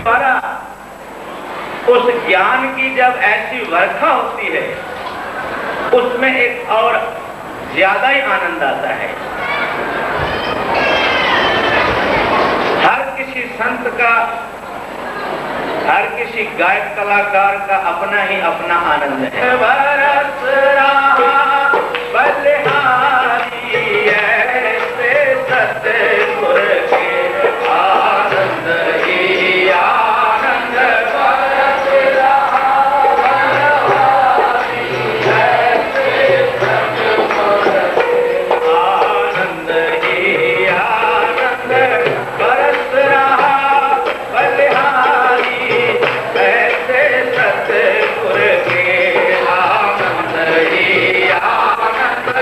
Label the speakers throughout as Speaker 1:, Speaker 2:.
Speaker 1: द्वारा उस ज्ञान की जब ऐसी वर्षा होती है उसमें एक और ज्यादा ही आनंद आता है। हर किसी संत का, हर किसी गायक कलाकार का अपना ही अपना आनंद है। बरस रहा बलिहारी ऐसे सतगुर के आनंद ही आनंद। बरस रहा बलिहारी ऐसे सतगुर के आनंद ही आनंद। बरस रहा बलिहारी ऐसे सतगुर के आनंद ही आनंद।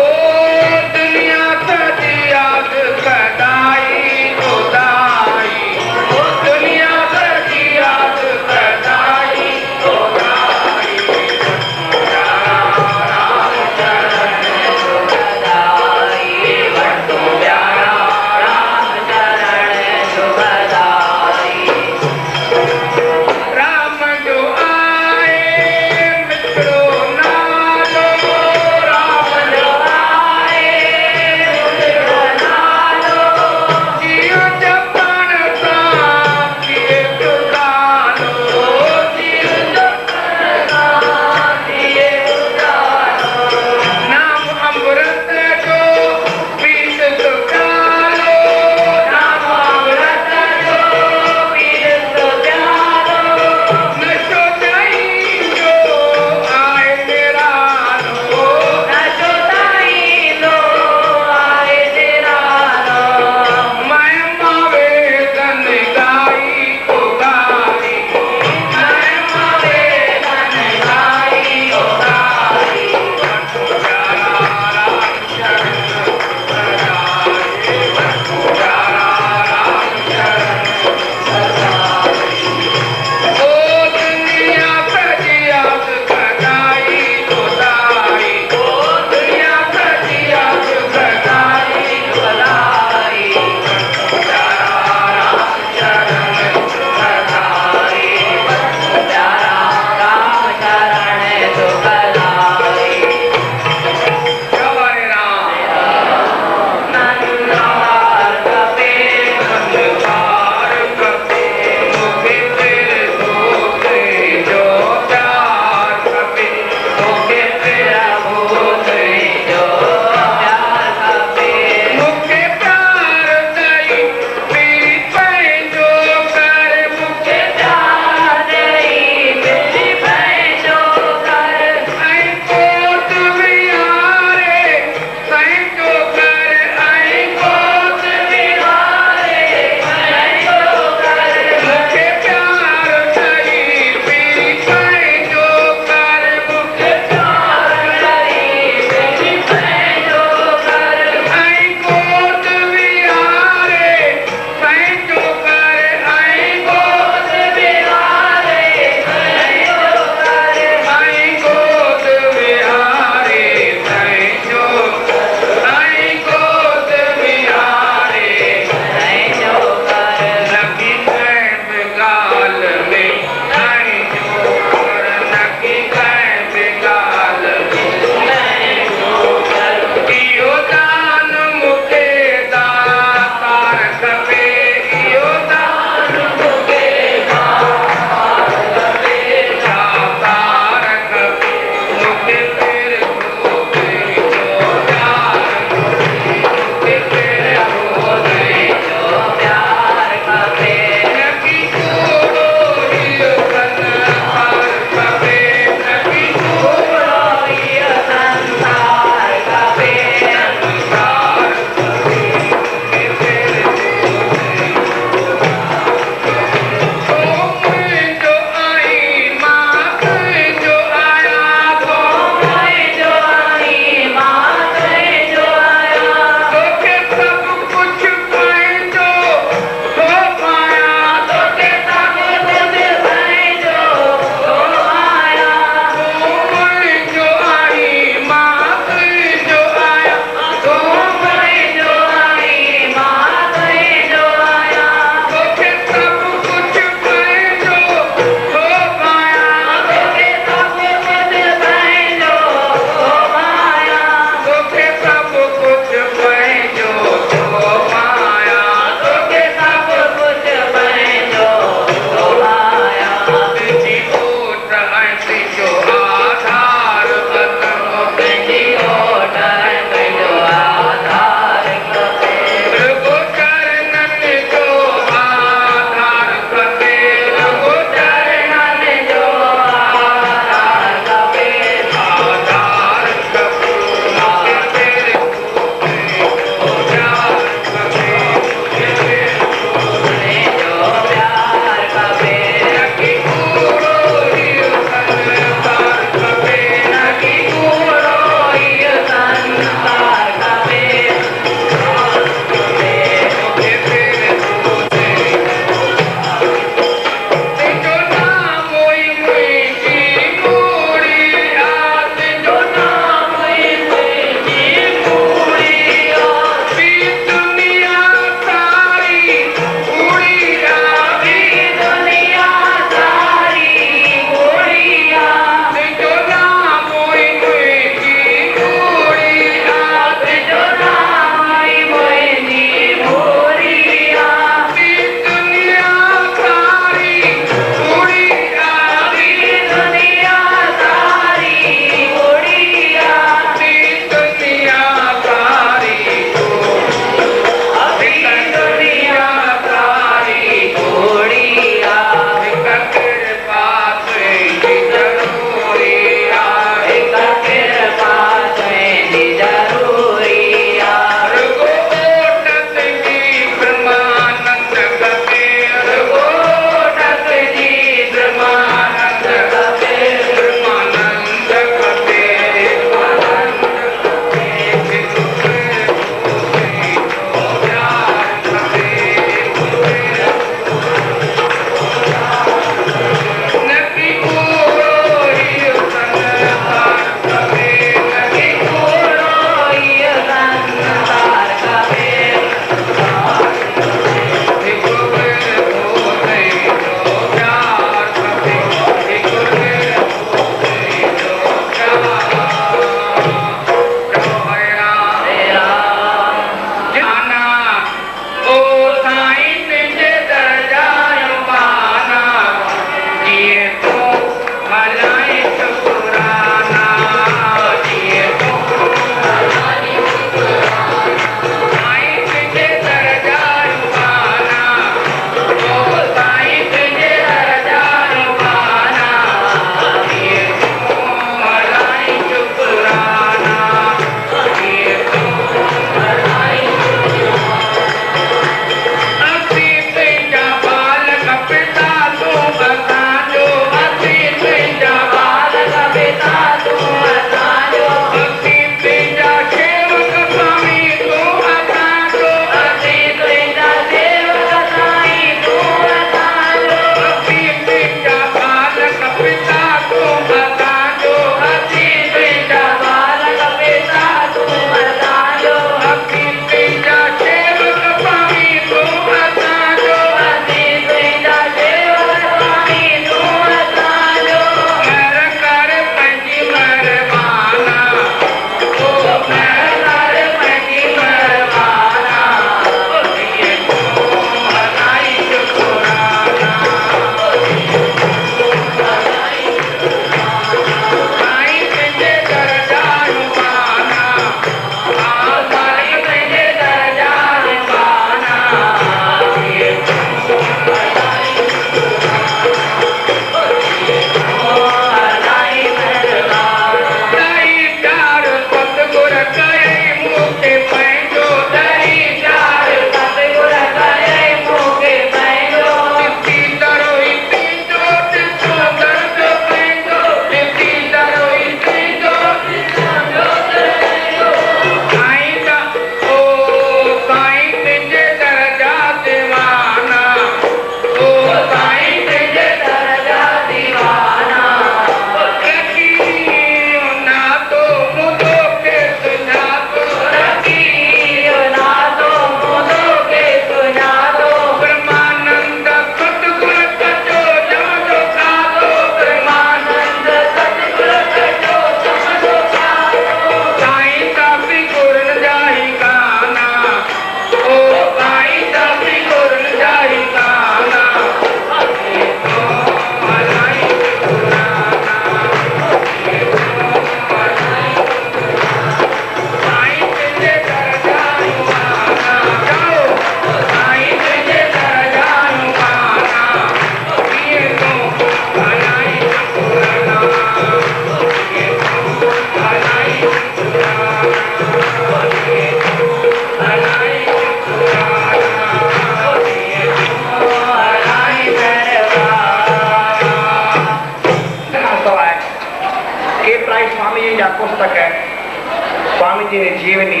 Speaker 2: जी ने जीवनी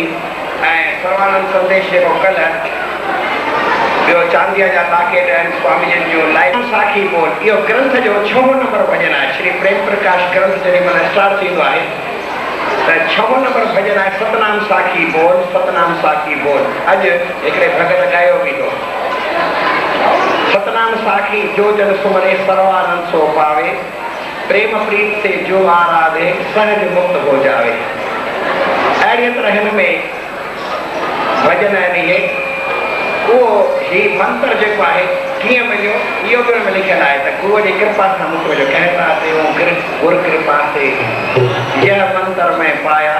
Speaker 2: सर्वानंद संदेश जेको कल्ह ॿियो चांदीअ जा लॉकेट आहिनि स्वामी जन जो लाइफ साखी बोल इहो ग्रंथ जो 6 नंबर भॼन आहे। श्री प्रेम प्रकाश ग्रंथ जॾहिं महिल स्टार्ट थींदो आहे त 6 नंबर भॼन आहे सतनाम साखी बोल सतनाम साखी बोल। अॼु हिकिड़े भॻत ॻायो बि थो सतनाम साखी जो जन सुमरे सर्वानंद सो पावे प्रेम प्रीत से जो आराधे सहज मुक्त हो जावे। अहिड़ीअ तरह हिन में भॼन आहिनि इहे। उहो ही मंत्र जेको आहे कीअं मिलियो इहो बि में लिखियलु आहे त गुरूअ जी कृपा सां मूंखे मिलियो। कहता ते गुर कृपा से यह मंत्र में पाया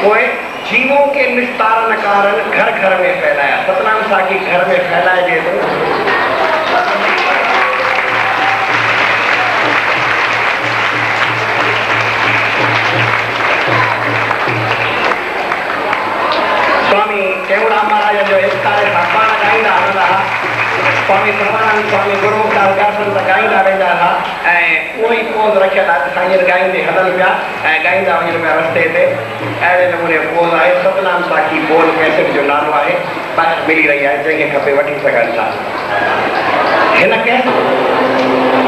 Speaker 2: पोइ जीवों के निस्तारण कारण घर घर में फैलाया। सतनाम साखी घर में फैलाइजे थो। स्वामी टेऊराम महाराज जो इस्तारे सां पाण ॻाईंदा हलंदा हुआ। स्वामी सर्वानंद स्वामी गुरुमुखदास दासन त ॻाईंदा वेंदा हुआ ऐं उहो ई पोज़ रखियल आहे त हींअर ॻाईंदे हलनि पिया ऐं ॻाईंदा वञनि पिया रस्ते ते। अहिड़े नमूने पोज़ आहे। सतनाम साखी बोल कैसेट जो नालो आहे, ॿाहिरि मिली रही आहे, जंहिंखे खपे वठी सघनि था। हिन कैसेट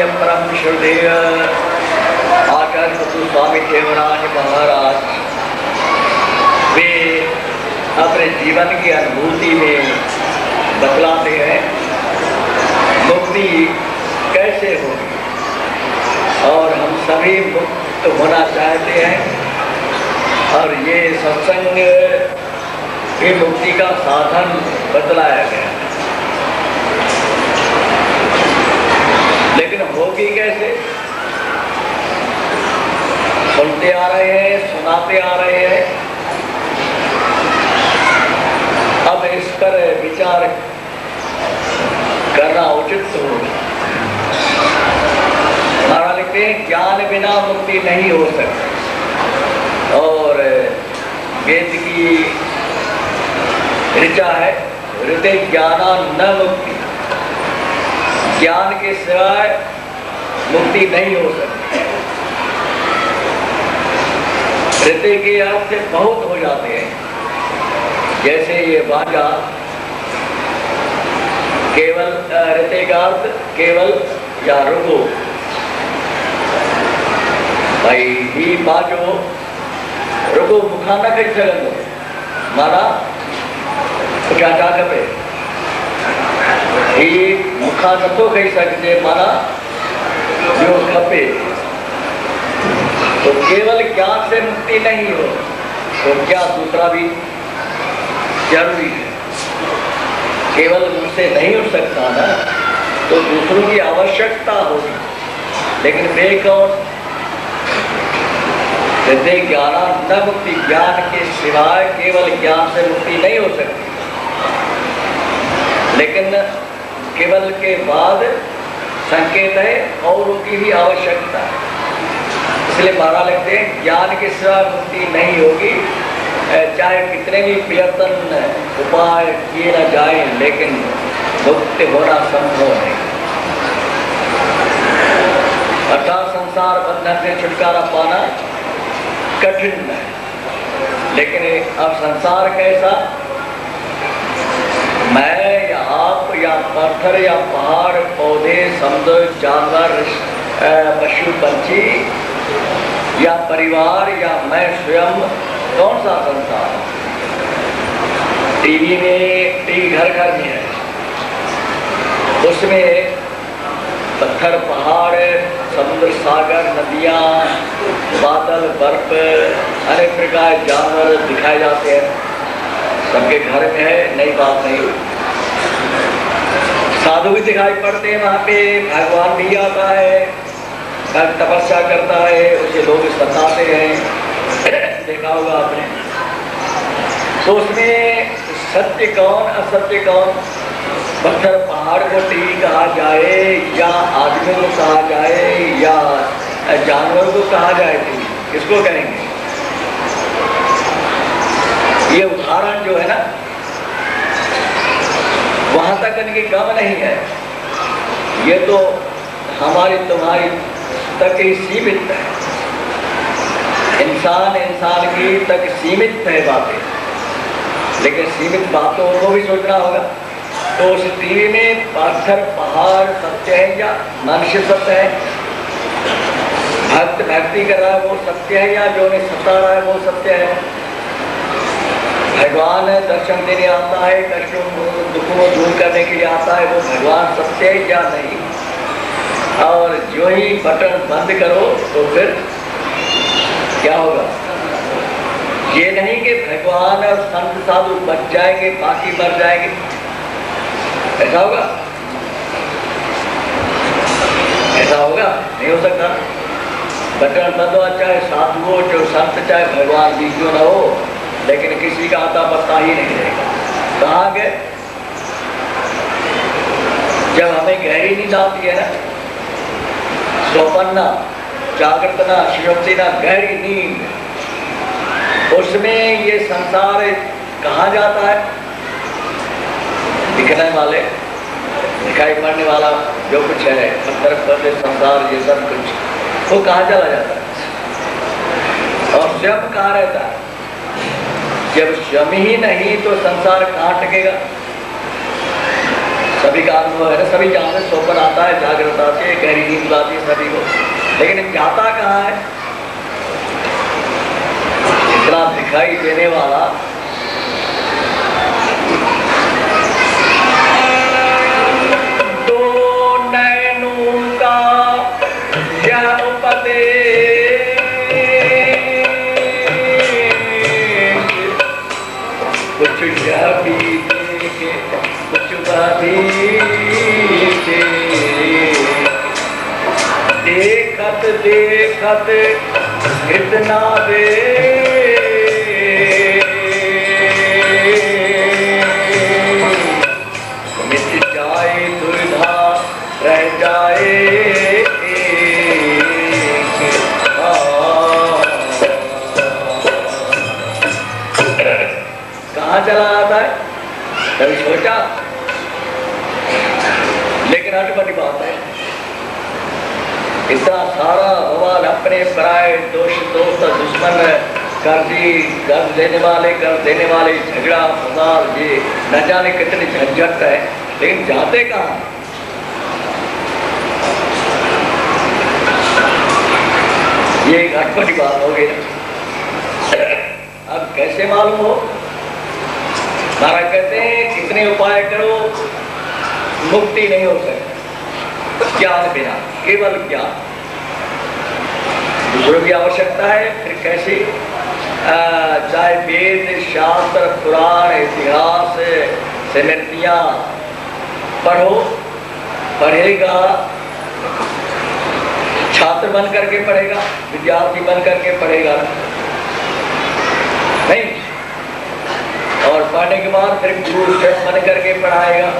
Speaker 3: आदरणीय परम श्रद्धेय आचार्य सतु स्वामी देवराज महाराज वे अपने जीवन की अनुभूति में बतलाते हैं मुक्ति कैसे होगी, और हम सभी मुक्त होना चाहते हैं, और ये सत्संग ये मुक्ति का साधन बतलाया गया। लेकिन होगी कैसे? सुनते आ रहे हैं, सुनाते आ रहे हैं, अब इस पर विचार करना उचित होगा। हमारा लिखते हैं ज्ञान बिना मुक्ति नहीं हो सकती, और वेद की ऋचा है ऋते ज्ञाना न मुक्ति, ज्ञान के सिवाय मुक्ति नहीं हो सकती। ऋते के अर्थ बहुत हो जाते हैं, जैसे ये वाचा केवल ऋते का अर्थ केवल या रुको भाई ही बाजो रुको मुखा न कही सको माना तो क्या चाह पे ही मुखा नथो कही सकते माना जो खपे। तो केवल ज्ञान से मुक्ति नहीं हो तो क्या दूसरा भी जरूरी है। केवल मुझसे नहीं उठ सकता ना, तो दूसरों की आवश्यकता होगी। लेकिन वे कौन? कहते ज्ञाना न मुक्ति, ज्ञान के सिवाय केवल ज्ञान से मुक्ति नहीं हो सकती। लेकिन केवल के बाद संकेत है और उनकी भी आवश्यकता है। इसलिए महाराज लिखते हैं ज्ञान के सिवा मुक्ति नहीं होगी, चाहे कितने भी प्रयत्न उपाय किए न जाए, लेकिन मुक्त होना संभव नहीं। अर्थात संसार बंधन से छुटकारा पाना कठिन है। लेकिन अब संसार कैसा? मैं या आप या पत्थर या पहाड़ पौधे समुद्र जानवर पशु पंछी या परिवार या मैं स्वयं, कौन सा संसार? टीवी घर घर में है, उसमें पत्थर पहाड़ समुद्र सागर नदियाँ बादल बर्फ अनेक प्रकार जानवर दिखाए जाते हैं। सबके घर में है, नई बात नहीं। साधु भी दिखाई पड़ते हैं, वहाँ पे भगवान भी आता है, भक्त तपस्या करता है, उसे लोग सताते हैं, देखा होगा आपने। तो उसमें सत्य कौन असत्य कौन? पत्थर पहाड़ को टीवी कहा जाए या आदमी को कहा जाए या जानवर को कहा जाए, टीवी किसको कहेंगे? ये उदाहरण जो है ना, वहां तक इनकी कम नहीं है। ये तो हमारी तुम्हारी तक ही सीमित है, इंसान की तक सीमित है बातें। लेकिन सीमित बातों को भी सोचना होगा। तो उस टीवी में पत्थर पहाड़ सत्य है या मनुष्य सत्य है? भक्त भक्ति कर रहा है वो सत्य है या जो उन्हें सता रहा है वो सत्य है? भगवान दर्शन देने आता है, कष्टों दुखों को दूर करने के लिए आता है, वो भगवान सत्य है या नहीं? और जो ही बटन बंद करो तो फिर क्या होगा? ये नहीं कि भगवान और संत साधु बच जाएंगे बाकी मर जाएंगे, ऐसा होगा? ऐसा होगा? नहीं हो सकता। बटन बंद हो, चाहे साधु हो, जो संत, चाहे भगवान भी क्यों ना हो, लेकिन किसी का आता पता ही नहीं रहेगा। कहाँ गए? जब हमें गहरी नींद आती है ना, स्वप्न जागृत ना सुषुप्ति ना गहरी नींद, उसमें ये संसार कहाँ जाता है? दिखने वाले दिखाई पड़ने वाला जो कुछ है, पत्थर पौधे संसार ये सब कुछ, वो कहाँ चला जाता है? और स्वयं कहाँ रहता है? जब स्वयं ही नहीं तो संसार कहाँ टिकेगा? सभी का अनुभव है ना, सभी जानते हैं, स्वप्न आता है, जागृत आती है, गहरी नींद आती है सभी को, लेकिन जाता कहाँ है? इतना दिखाई देने वाला दो नैनों का यह उपदेश कुछ भी देखे कुछ देखत देखत इतना दे मिट जाए दुविधा रह जाए कहाँ चला आता है कभी सोचा? लेकिन अटपटी बात है, इतना सारा बवाल अपने पराये दोस्त दुश्मन कर्ज देने वाले झगड़ा फसाद, ये न जाने कितने झंझट है, लेकिन जाते कहाँ? ये एक अटपटी बात हो गई। अब कैसे मालूम हो? महाराज कहते हैं कितने उपाय करो मुक्ति नहीं हो सकती ज्ञान बिना, केवल ज्ञान। दूसरों की आवश्यकता है, फिर कैसे? चाहे वेद शास्त्र पुराण इतिहास स्मृतियां पढ़ो, पढ़ेगा छात्र बन करके पढ़ेगा, विद्यार्थी बन करके पढ़ेगा नहीं, और पढ़ने के बाद फिर गुरु बन करके पढ़ाएगा,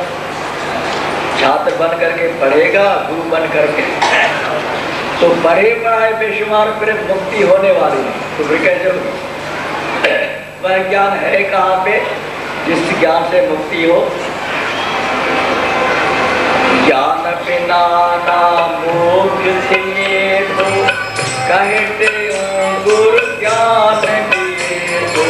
Speaker 3: छात्र बन करके पढ़ेगा, गुरु बन करके। तो पढ़े पढ़ाए बेशुमार फिर मुक्ति होने वाली है, तो फिर कैसे होगी? वह ज्ञान है कहाँ पे जिस ज्ञान से मुक्ति हो? ज्ञान बिना ना मुक्ति तो कहते हो गुरु ज्ञान दिए तो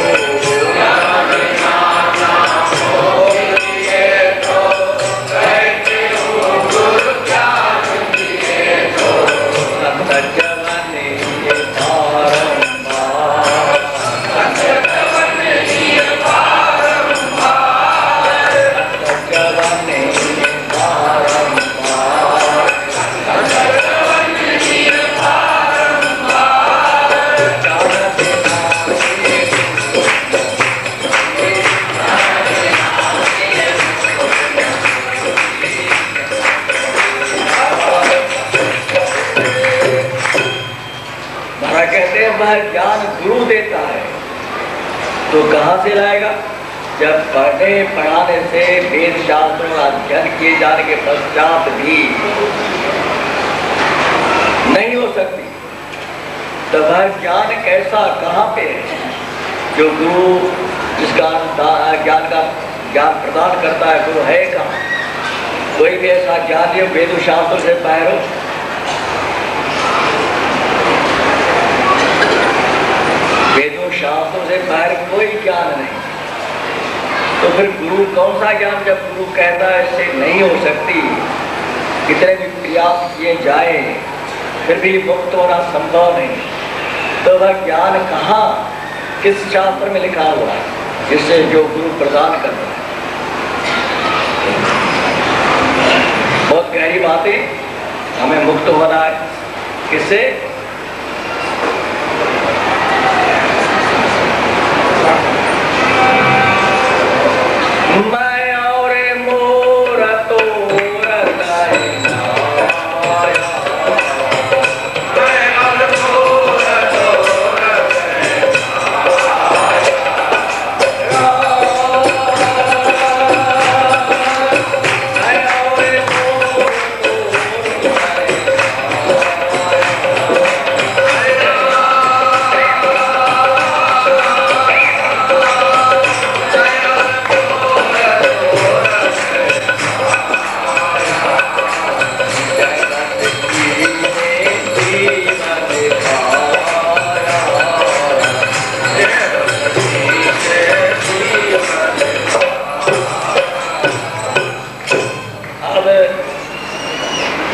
Speaker 3: ज्ञान गुरु देता है तो कहाँ से लाएगा? जब पढ़ने पढ़ाने से वेद शास्त्रों का अध्ययन किए जाने के पश्चात भी नहीं हो सकती, तो वह ज्ञान कैसा कहाँ पे है जो गुरु जिसका ज्ञान का ज्ञान प्रदान करता है, गुरु है कहाँ? कोई भी ऐसा ज्ञान जो वेद शास्त्रों से बाहर हो, वेदों शास्त्रों से बाहर कोई ज्ञान नहीं, तो फिर गुरु कौन सा ज्ञान? जब गुरु कहता है इससे नहीं हो सकती, कितने भी प्रयास किए जाए फिर भी मुक्त होना संभव नहीं, तो वह ज्ञान कहाँ किस शास्त्र में लिखा हुआ है जिससे जो गुरु प्रदान करता है? बहुत गहरी बातें, हमें मुक्त होना है किससे? मैं और मोर तो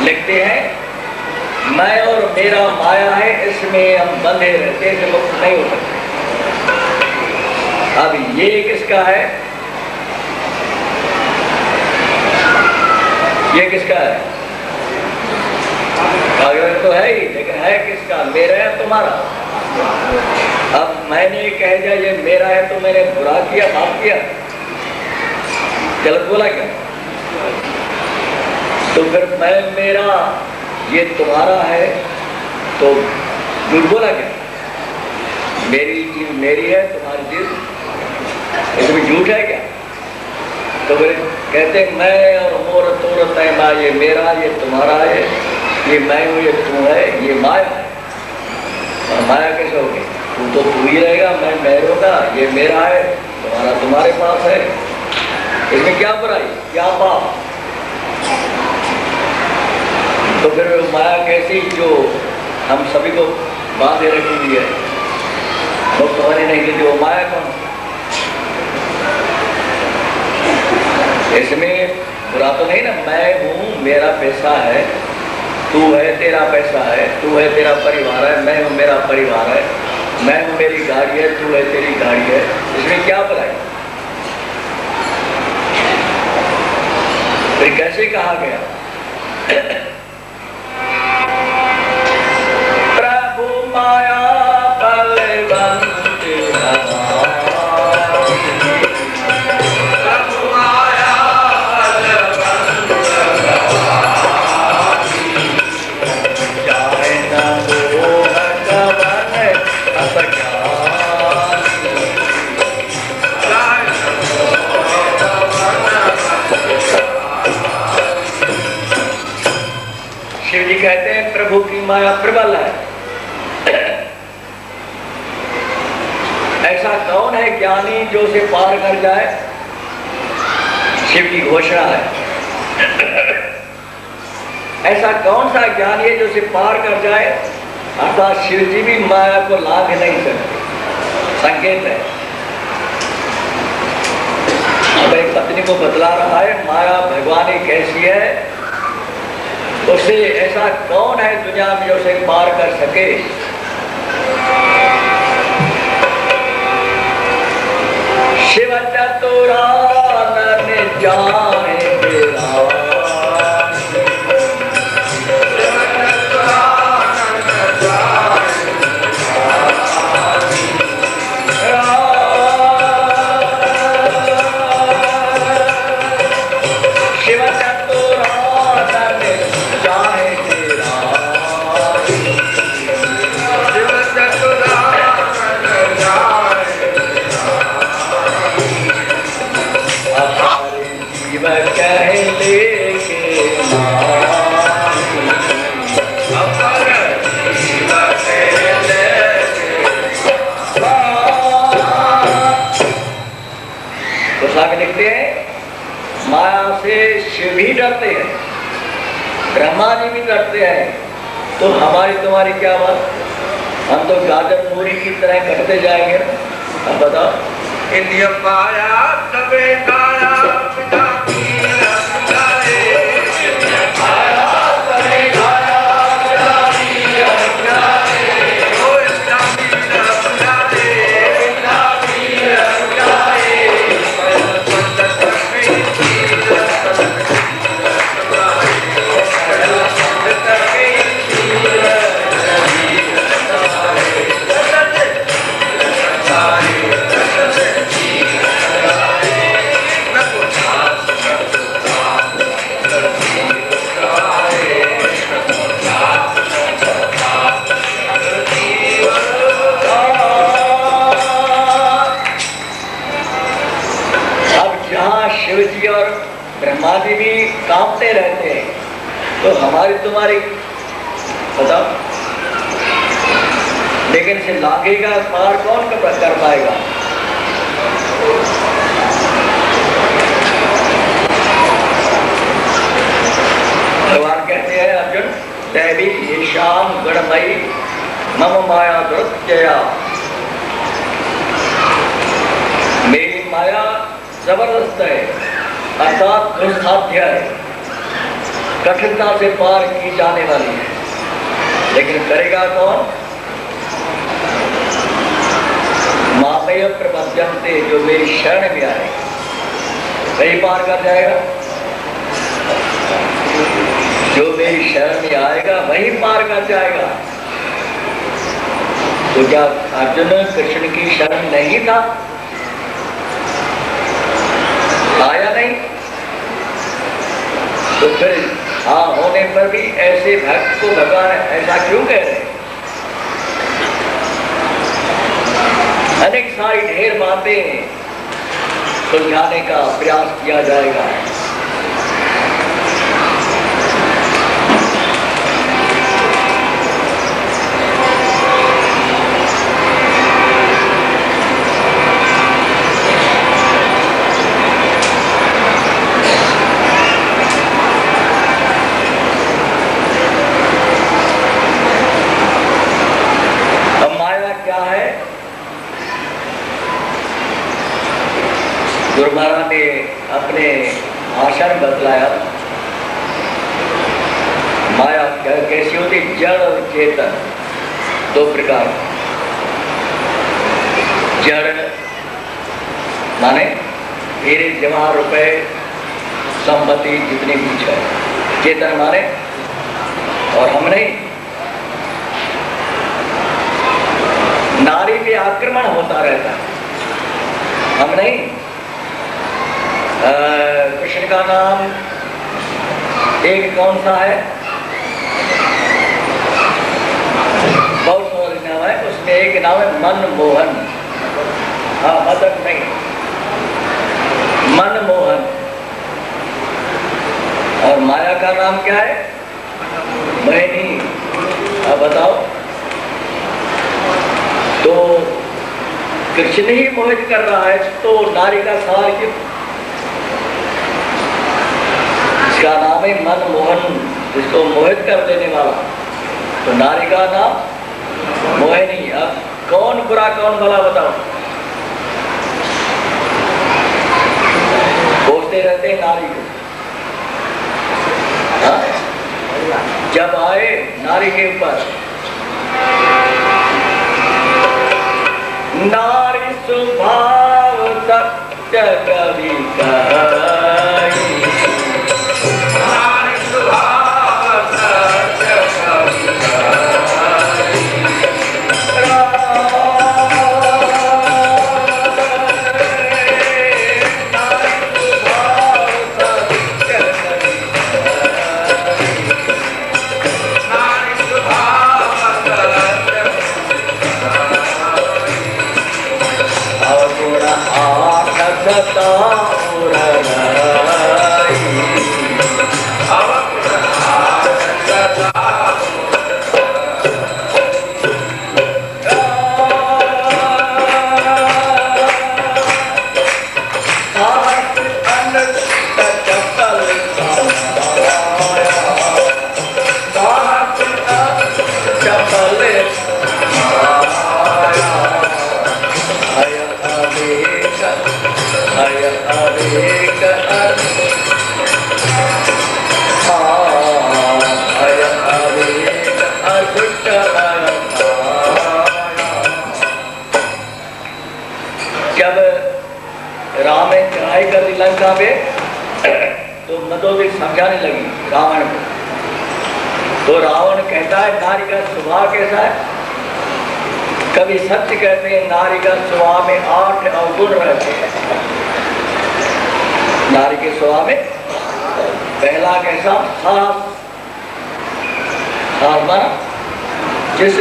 Speaker 3: लिखते हैं मैं और मेरा माया है, इसमें हम बंधे रहते हैं, मुक्त नहीं हो सकते। अब ये किसका है? ये किसका है? कागज तो है ही, लेकिन है किसका? मेरा है तुम्हारा। अब मैंने कह दिया ये मेरा है तो मैंने बुरा किया, पाप किया, गलत बोला क्या? तो फिर मैं मेरा ये तुम्हारा है तो झूठ बोला क्या? मेरी चीज मेरी है, तुम्हारी चीज इसमें झूठ है क्या? तो फिर कहते मैं और मोर तोर तैमा, ये मेरा ये तुम्हारा है, ये मैं हूँ ये तू है, ये माया है। और माया कैसे होगी? तू तो तू ही रहेगा, मैं रहूंगा, ये मेरा है, तुम्हारा तुम्हारे पास है। इसमें क्या बुराई, क्या पाप? तो फिर माया कैसी जो हम सभी को बांधे रखी हुई है, वो तुम्हारी नहीं कि वो माया कौन? इसमें बुरा तो नहीं ना, मैं हूँ, मेरा पैसा है, तू है, तेरा पैसा है, तू है, तेरा परिवार है, मैं हूँ, मेरा परिवार है, मैं हूँ, मेरी गाड़ी है, तू है, तेरी गाड़ी है। इसमें क्या बुराई? फिर कैसे कहा गया? प्रभु माया बलवंत शिव जी कहते हैं प्रभु की माया प्रबल है। ऐसा कौन है ज्ञानी जो उसे पार कर जाए? शिव की घोषणा है। ऐसा कौन सा ज्ञानी है जो उसे पार कर जाए? अर्थात शिव जी भी माया को लांघ नहीं सकते। संकेत है। अब एक पत्नी को बतला रहा है माया भगवानी कैसी है, उसे ऐसा कौन है दुनिया में जो उसे पार कर सके? शिव चतुरानन जाने तेरा, लिखते हैं माया से शिव भी डरते हैं, ब्रह्मा जी भी डरते हैं, तो हमारी तुम्हारी क्या बात? हम तो गाजर मूरी की तरह कटते जाएंगे ना। अब बताओ,
Speaker 1: इंडिया पाया तबे काया पिता की ब्रह्मा जी भी कांपते रहते हैं, तो हमारी तुम्हारी बताओ, लेकिन इसे लांघेगा पार कौन कर पाएगा? भगवान कहते हैं अर्जुन दैवी ईशान गणमयी मम माया दुरत्यया, मेरी माया जबरदस्त है, अर्थात दुस्साध्य है।
Speaker 3: कठिनता से पार की जाने वाली है, लेकिन करेगा कौन? मामय प्रबंधनते, जो मेरी शरण में आए वही पार कर जाएगा। जो मेरी शरण में आएगा वही पार कर जाएगा। तो क्या अर्जुन कृष्ण की शरण नहीं था? आया नहीं? तो फिर हाँ होने पर भी ऐसे भक्त को भगवान ऐसा क्यों कह रहे? अनेक सारी ढेर बातें सुलझाने का प्रयास किया जाएगा। गुरु महाराज ने अपने भाषण में बतलाया माया कैसी होती, जड़ और चेतन दो प्रकार। जड़ माने मेरे जमा रुपए संपत्ति जितनी कुछ है, चेतन माने और हम नहीं। नारी पे आक्रमण होता रहता है, हम नहीं। कृष्ण का नाम एक कौन सा है? बहुत सारे नाम है, उसमें एक नाम है मनमोहन। हाँ, मदन नहीं, मनमोहन। और माया का नाम क्या है? मोहिनी। अब बताओ, तो कृष्ण ही मोहित कर रहा है, तो नारी का सवाल क्यों? इसका नाम है मनमोहन, जिसको मोहित कर देने वाला। तो नारी का नाम मोहिनी। अब कौन बुरा कौन भला बताओ? खोजते रहते हैं नारी को। हाँ? जब आए नारी के ऊपर, नारी स्वभाव सत्य कभी कही, लंका पे तो मदोदी समझाने लगी रावण को। तो रावण कहता है नारी का स्वभाव कैसा है? कभी सत्य कहते हैं नारी का स्वभाव में 8 अवगुण रहते हैं। नारी के स्वभाव में पहला कैसा? साहस। जिस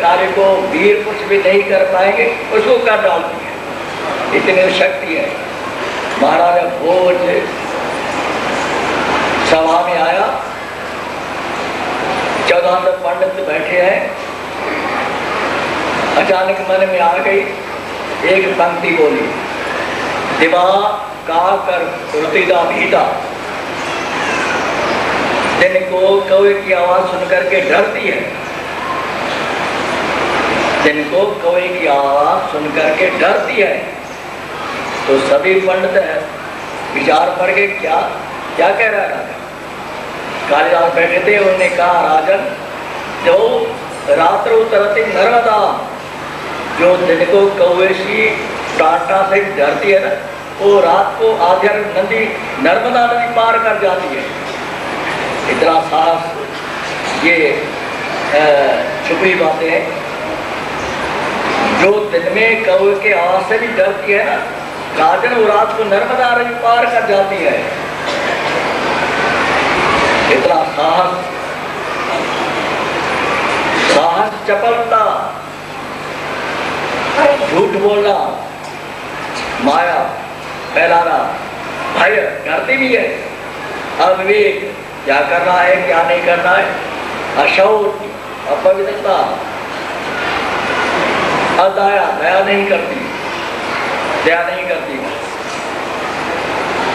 Speaker 3: कार्य को वीर पुरुष भी नहीं कर पाएंगे उसको कर डालती है, इतनी शक्ति है। महाराजा भोज सभा में आया, 14 पंडित बैठे हैं, अचानक मन में आ गई एक पंक्ति बोली, दिवा का कर रुतिदा भीता। दिन को कौवे की आवाज सुनकर के डरती है, दिन को कौवे की आवाज सुनकर के डरती है। तो सभी पंडित विचार पड़ गए, क्या क्या कह रहा है? कालिदास बैठे थे, उन्होंने कहा राजन, जो रात्रो तरती नर्मदा, जो दिन को कौवेशी टाटा से डरती है ना, वो रात को आधर नदी नर्मदा नदी पार कर जाती है। इतना साहस, ये छुपी बातें हैं। जो दिन में कौवे के आवाज से भी डरती है ना, राजन वो रात को नर्मदा नदी पार कर जाती है। इतना साहस, साहस, चपलता, झूठ बोलना, माया फैलाना, भय करती भी है, अविवेक, क्या करना है क्या नहीं करना है, अशौच, अपवित्रता, अदया, दया नहीं करती, दया नहीं करती।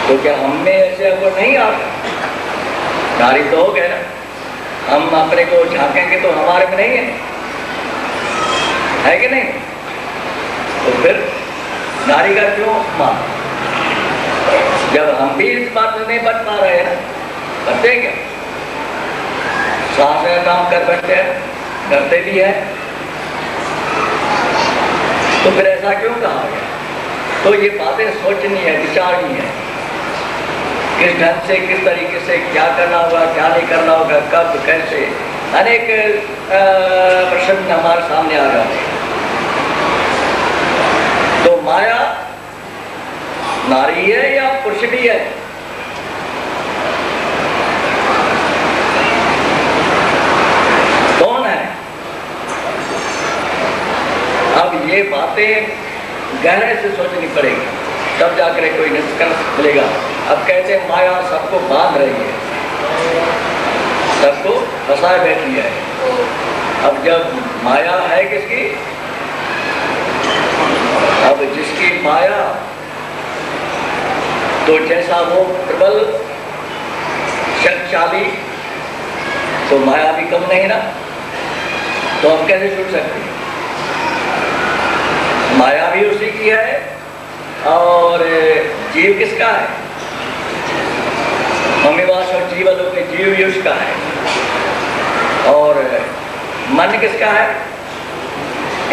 Speaker 3: तो क्या हम में ऐसे अगर नहीं आता? नारी तो हो गए ना, हम अपने को झांकेंगे तो हमारे में नहीं है कि नहीं? तो फिर नारी का क्यों मान? जब हम भी इस बात में नहीं बच पा रहे हैं, करते हैं क्या? सास में काम कर बैठते हैं, करते भी है, तो फिर ऐसा क्यों कहा गया? तो ये बातें सोचनी है, विचारनी है, किस ढंग से, किस तरीके से क्या करना होगा, क्या नहीं करना होगा, कब, कैसे, अनेक प्रश्न हमारे सामने आ जाते हैं। तो माया नारी है या पुरुष भी है? कौन है? अब ये बातें गहरे से सोचनी पड़ेगी, तब जाकर कोई निष्कर्ष मिलेगा। अब कहते हैं माया सबको बांध रही है, सबको फंसाए बैठी है। अब जब माया है किसकी? अब जिसकी माया, तो जैसा वो प्रबल शक्तिशाली, तो माया भी कम नहीं ना, तो हम कैसे छूट सकते? माया भी उसी की है और जीव किसका है? मम्मीवास और जीवलोक में जीव भी उसका है। और मन किसका है?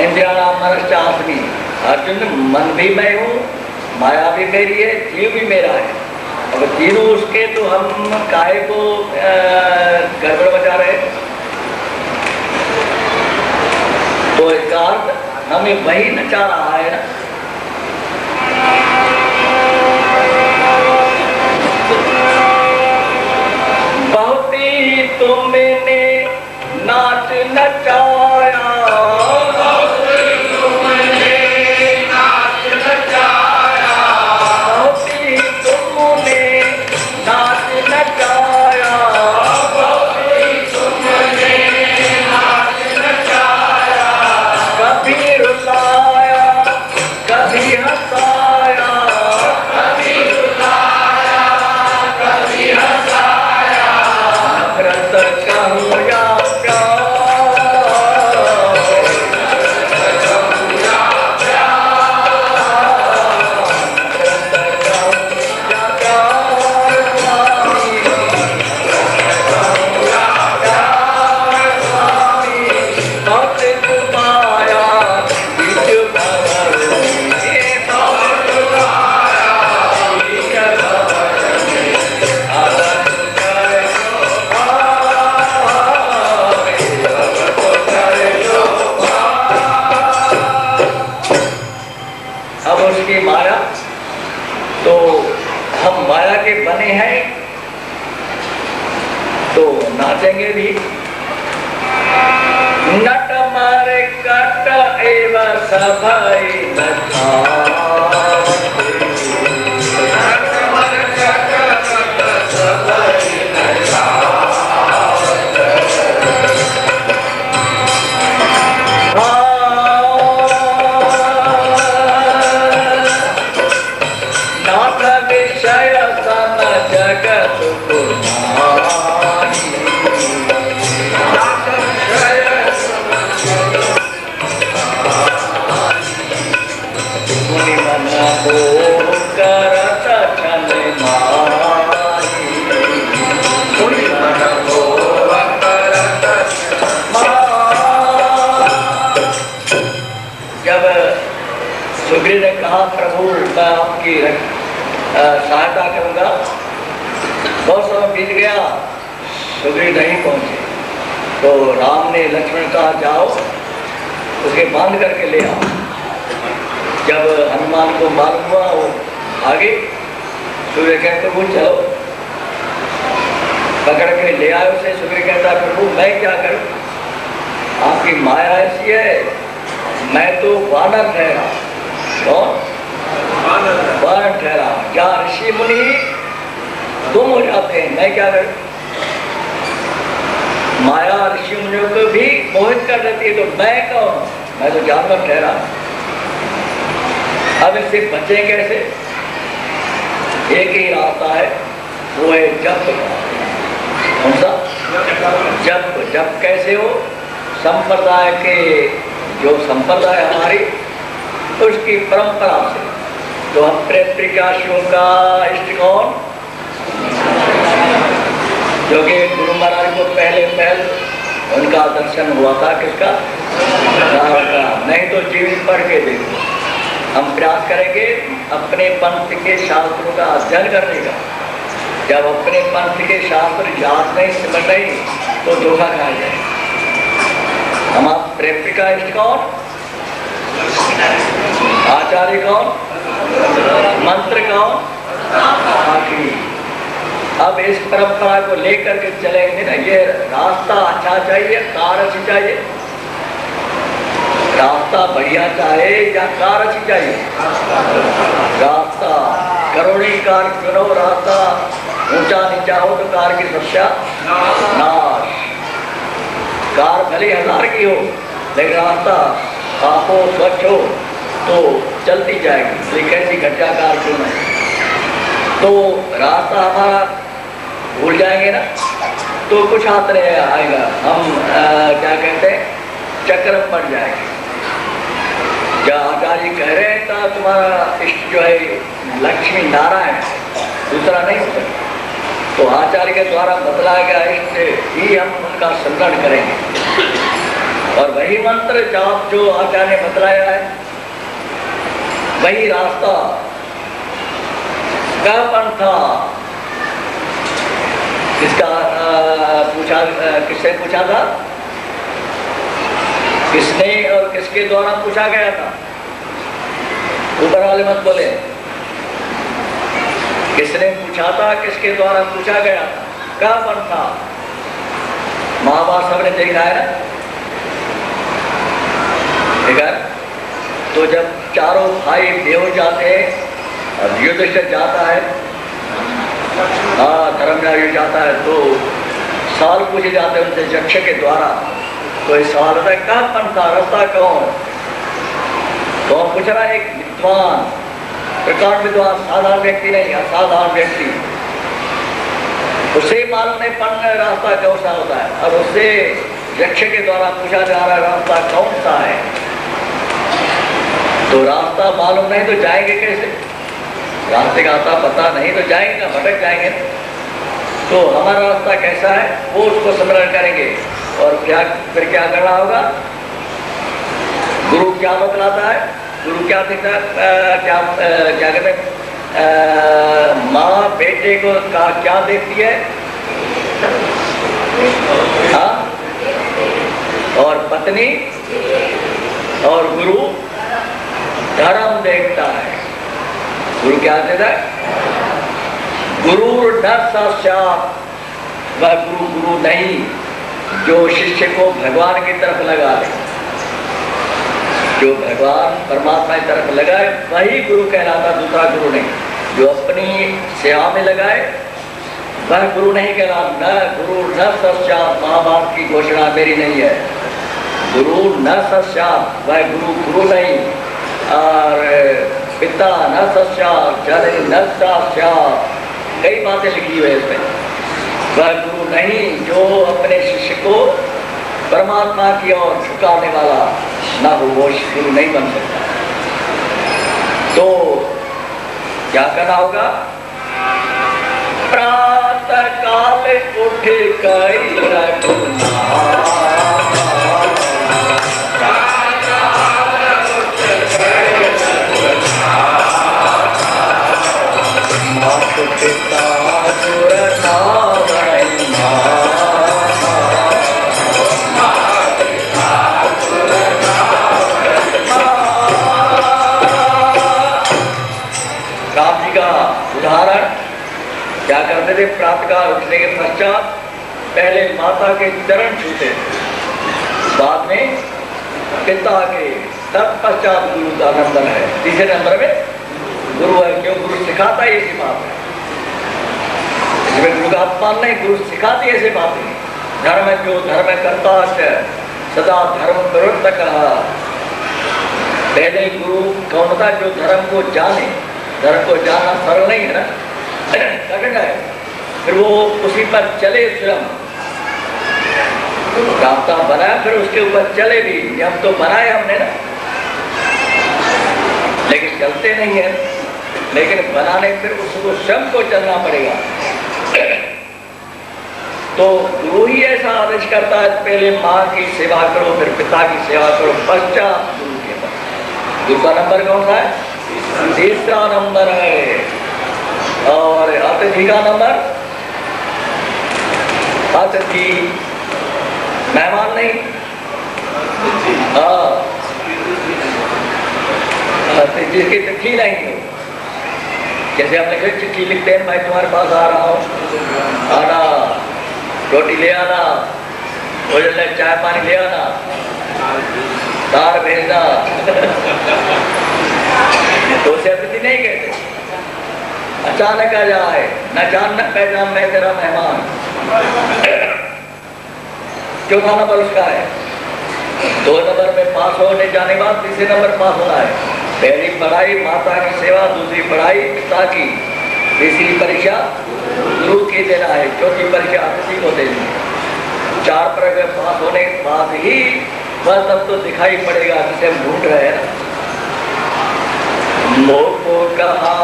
Speaker 3: इंद्रियाणाम मनश्चास्मि। अर्जुन, मन भी मैं हूँ, माया भी मेरी है, जीव भी मेरा है। अब तीनों उसके, तो हम काहे को गड़बड़ मचा रहे? तो इसका अर्थ हमें वही नचा रहा है ना। बहुत ही तुमने नाच नचाया, नाचेंगे भी। नट मारे कट एव सभई नचा, आपकी सहायता करूंगा। बहुत समय बीत गया, सुग्रीव नहीं पहुंचे, तो राम ने लक्ष्मण कहा जाओ उसके बांध करके ले आओ। जब हनुमान को मालूम हुआ वो आगे, सूर्य कहते प्रभु चलो, पकड़ के ले आए उसे। सुग्रीव कहता प्रभु मैं क्या करूं, आपकी माया ऐसी है, मैं तो वानर ठहरा। कौन? वानर ठहरा। क्या ऋषि मुनि तुम हो जाते हैं, मैं क्या करूं? माया ऋषि मुनियों को भी मोहित कर देती है, तो मैं कौन? मैं तो जानवर ठहरा। अब इससे बचे कैसे? एक ही रास्ता है, वो है जप। कौन सा? जप। जप कैसे हो? संप्रदाय के, जो संप्रदाय हमारी उसकी परंपरा से। तो हम प्रत्रिकाशियों का इष्ट कौन? जो कि गुरु महाराज को पहले उनका दर्शन हुआ था, किसका? राम का। नहीं तो जीवित पढ़ के देखो। हम प्रयास करेंगे अपने पंथ के शास्त्रों का अध्ययन करने का। जब अपने पंथ के शास्त्र याद नहीं, समझ नहीं, तो धोखा खाया जाए। हम आप प्रेमिका इष्ट कौन? आचार्य कौन? मंत्र कौन? आखिरी। अब इस परंपरा को लेकर के चलेंगे ना, ये रास्ता अच्छा चाहिए, कार अच्छी चाहिए? रास्ता बढ़िया चाहिए या कार अच्छी चाहिए? रास्ता करोड़ी कार चुनो, रास्ता ऊंचा नीचा हो तो कार की समस्या नाश। कार भले 1000 की हो, लेकिन रास्ता साफ हो, स्वच्छ हो तो चलती जाएगी। लेकिन कैसी घटिया कार क्यों है? तो रास्ता हमारा भूल जाएंगे ना, तो कुछ हाथ नहीं आएगा। हम क्या कहते हैं, चक्र में पड़ जाएंगे। क्या आचार्य कह रहे हैं था तुम्हारा इष्ट जो है लक्ष्मी नारायण, दूसरा नहीं हो सकता। तो आचार्य के द्वारा बतलाया गया इष्ट ही हम उनका स्मरण करेंगे। और वही मंत्र जाप जो आचार्य ने बतलाया है, वही रास्ता का पंथा। किसका पूछा, किससे पूछा था? किसने और किसके द्वारा पूछा गया था? ऊपर वाले मत बोले। किसने पूछा था, किसके द्वारा पूछा गया था? क्या पंथा? महाभारत सबने देखा है ना, देखा? तो जब चारों भाई बेहोश जाते हैं, अब युधिष्ठिर जाता है, धर्मराज जाता है, तो सवाल पूछे जाते हैं उनसे यक्ष के द्वारा। तो इस सवाल होता है क्या पंथा, रास्ता कौन? कौन पूछ रहा है? एक विद्वान, प्रकांड विद्वान, साधारण व्यक्ति नहीं, असाधारण व्यक्ति। उसे मालूम नहीं रास्ता कौन सा होता है, और उससे यक्ष के द्वारा पूछा जा रहा है रास्ता कौन सा है। तो रास्ता मालूम नहीं तो जाएंगे कैसे? रास्ते का आता पता नहीं तो जाएंगे ना, भटक जाएंगे। तो हमारा रास्ता कैसा है वो उसको स्मरण करेंगे। और क्या फिर क्या करना होगा? गुरु क्या बतलाता है? गुरु क्या देता है? क्या कहते हैं? माँ बेटे को क्या देखती है? हाँ? और पत्नी और गुरु धर्म देखता है। गुरु क्या देता है? गुरु न साक्षात, वह गुरु नहीं जो शिष्य को भगवान की तरफ लगा दे। जो भगवान परमात्मा की तरफ लगाए वही गुरु कहलाता, दूसरा गुरु नहीं। जो अपनी सेवा में लगाए वह गुरु नहीं कहलाता। न गुरु न साक्षात, महाभारत की घोषणा मेरी नहीं है। गुरु न साक्षात, वह गुरु नहीं। और पिता न साक्षात, जननी न साक्षात, कई बातें लिखी हुई है इसमें। वह गुरु नहीं जो अपने शिष्य को परमात्मा की ओर झुकाने वाला ना हो, वो गुरु नहीं बन सकता। तो क्या करना होगा? प्रातः काल उठ कर पश्चात पहले माता के चरण छूते, बाद में पिता के, तत्पश्चात गुरु का नंबर है। तीसरे नंबर में गुरु है, क्यों? गुरु सिखाता है ऐसी बात है, इसमें गुरु का अपमान नहीं, गुरु सिखाती ऐसी बात नहीं। धर्म जो धर्म करता है सदा धर्म विरुद्ध कहा। पहले गुरु कौन था? जो धर्म को जाने। धर्म को जानना सरल नहीं है ना, कठिन है। फिर वो उसी पर चले स्वयं, रास्ता बनाया फिर उसके ऊपर चले भी। हम तो बनाए हमने ना, लेकिन चलते नहीं है। लेकिन बनाने फिर उसको स्वयं को चलना पड़ेगा। तो गुरु ही ऐसा आदेश करता है, पहले माँ की सेवा करो, फिर पिता की सेवा करो, पश्चात गुरु के पास। गुरु का नंबर कौन सा है? तीसरा नंबर है। और अतिथि का नंबर, अतिथि मेहमान नहीं, जिसकी तिथि नहीं हो। जैसे हमने चिट्ठी लिखते हैं, मैं तुम्हारे पास आ रहा हूँ, आना, रोटी ले आना, भोजन ले, चाय पानी ले आना, तार भेजना। तो उसे अतिथि नहीं कहते। अचानक आ जाए, न जान न पहचान, मैं तेरा मेहमान। चौथा नंबर उसका है। 2 नंबर में पास होने जाने के बाद तीसरे नंबर पास होना है। पहली पढ़ाई माता की सेवा, दूसरी पढ़ाई पिता की, तीसरी परीक्षा गुरु की देना है, चौथी परीक्षा अतिथि को देनी है। 4 पर अगर पास होने के बाद ही वह तब तो दिखाई पड़ेगा जिसे हम ढूंढ रहे हैं ना। मोको कहा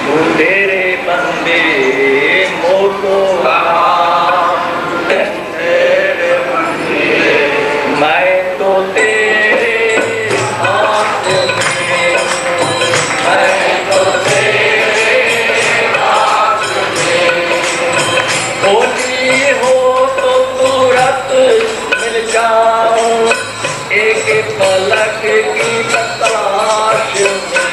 Speaker 3: ढूंढे रे बंदे, मोको कहा मैं तो तेरे हाथ में, मैं तो तेरे हाथ में, होती हो तो तुरंत मिल जाऊं, एक पलक की तलाश में।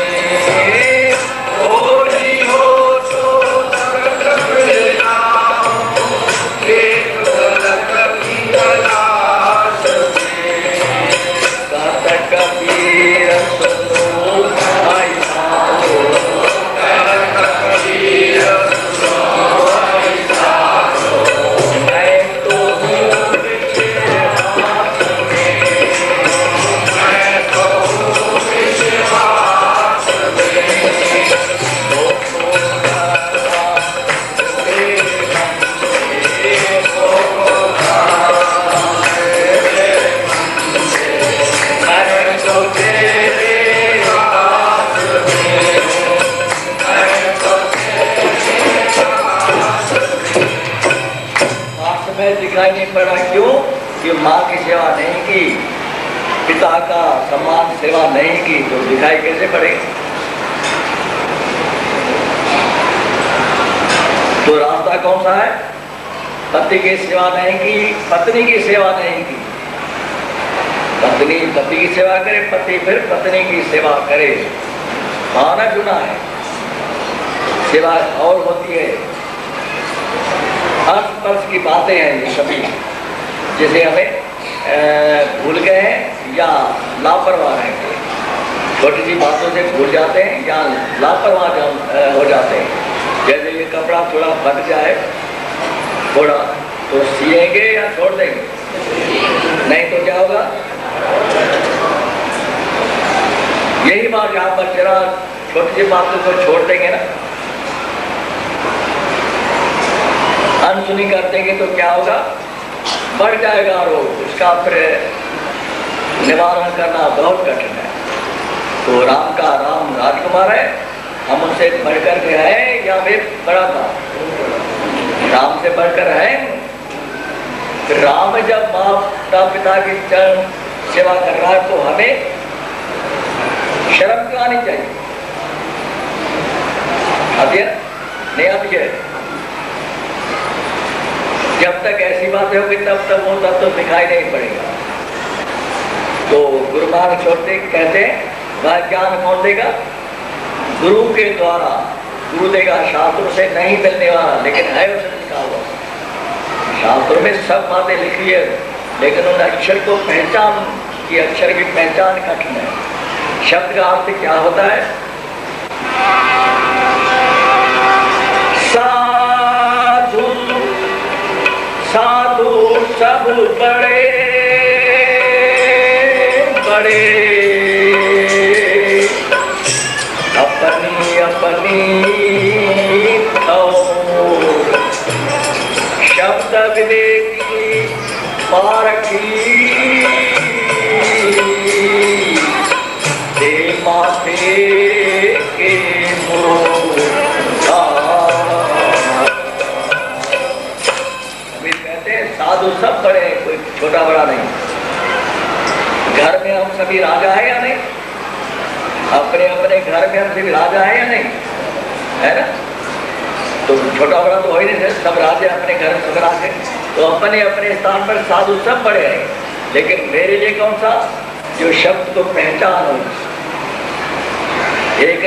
Speaker 3: होती हो तो तुरंत मिल जाऊं, एक पलक की तलाश में। कबीर सुनो भाई साधो, कबीर सुनो भाई साधो, मैं तो हूँ पीछे हाथ में, मैं तो हूँ पीछे हाथ में। लोगों का तेरे बंदे, लोगों का मैं तो तेरे हाथ में, मैं तो तेरे हाथ में। हाथ में दिखाई नहीं पड़ा, क्यों? कि माँ की सेवा नहीं की, पिता का सम्मान सेवा नहीं की, तो दिखाई कैसे पड़ेगी? तो रास्ता कौन सा है? पति की सेवा नहीं की, पत्नी की सेवा नहीं की। पत्नी पति की सेवा करे, पति फिर पत्नी की सेवा करे। माना चुना है, सेवा और होती है। अर्थ स्पर्श की बातें हैं ये सभी, जैसे हमें भूल गए हैं या लापरवाह हैं, छोटी सी बातों से भूल जाते हैं या लापरवाह हो जाते हैं। जैसे ये कपड़ा थोड़ा फट जाए थोड़ा, तो सिएंगे या छोड़ देंगे? नहीं तो क्या होगा? यही बात यहाँ पर जरा छोटी सी बातों को छोड़ देंगे ना, अनसुनी कर देंगे तो क्या होगा? बढ़ जाएगा रोग, उसका फिर निवारण करना बहुत कठिन है। तो राम का राम राजकुमार है, हम उनसे बढ़कर के हैं या वे बड़ा था? राम से बढ़कर है। राम जब माता पिता की चरण सेवा कर रहा है तो हमें शर्म क्यों आनी चाहिए? आती है? नहीं आती है? जब तक ऐसी बातें होगी तब तक वो तब तो दिखाई नहीं पड़ेगा। तो गुरु महाराज छोड़ते कहते हैं वह ज्ञान कौन देगा? गुरु के द्वारा गुरु देगा, शास्त्रों से नहीं मिलने वाला, लेकिन है उसने लिखा हुआ। शास्त्रों में सब बातें लिखी है, लेकिन उन अक्षर को पहचान की, अक्षर की पहचान कठिन है। शब्द का अर्थ क्या होता है? साधु साधु सब बड़े बड़े, अपनी अपनी शब्द विवेकी पारखी, दे माथे के कहते हैं साधु सब बड़े, कोई छोटा बड़ा नहीं। घर में हम सभी राजा है या नहीं? अपने अपने घर में हम सभी राजा है या नहीं? है ना? तो छोटा बड़ा तो हो ही नहीं, सब राजा अपने घर में सब राजे। तो अपने अपने स्थान पर साधु सब बड़े हैं, लेकिन मेरे लिए कौन सा? जो शब्द को पहचान हो। एक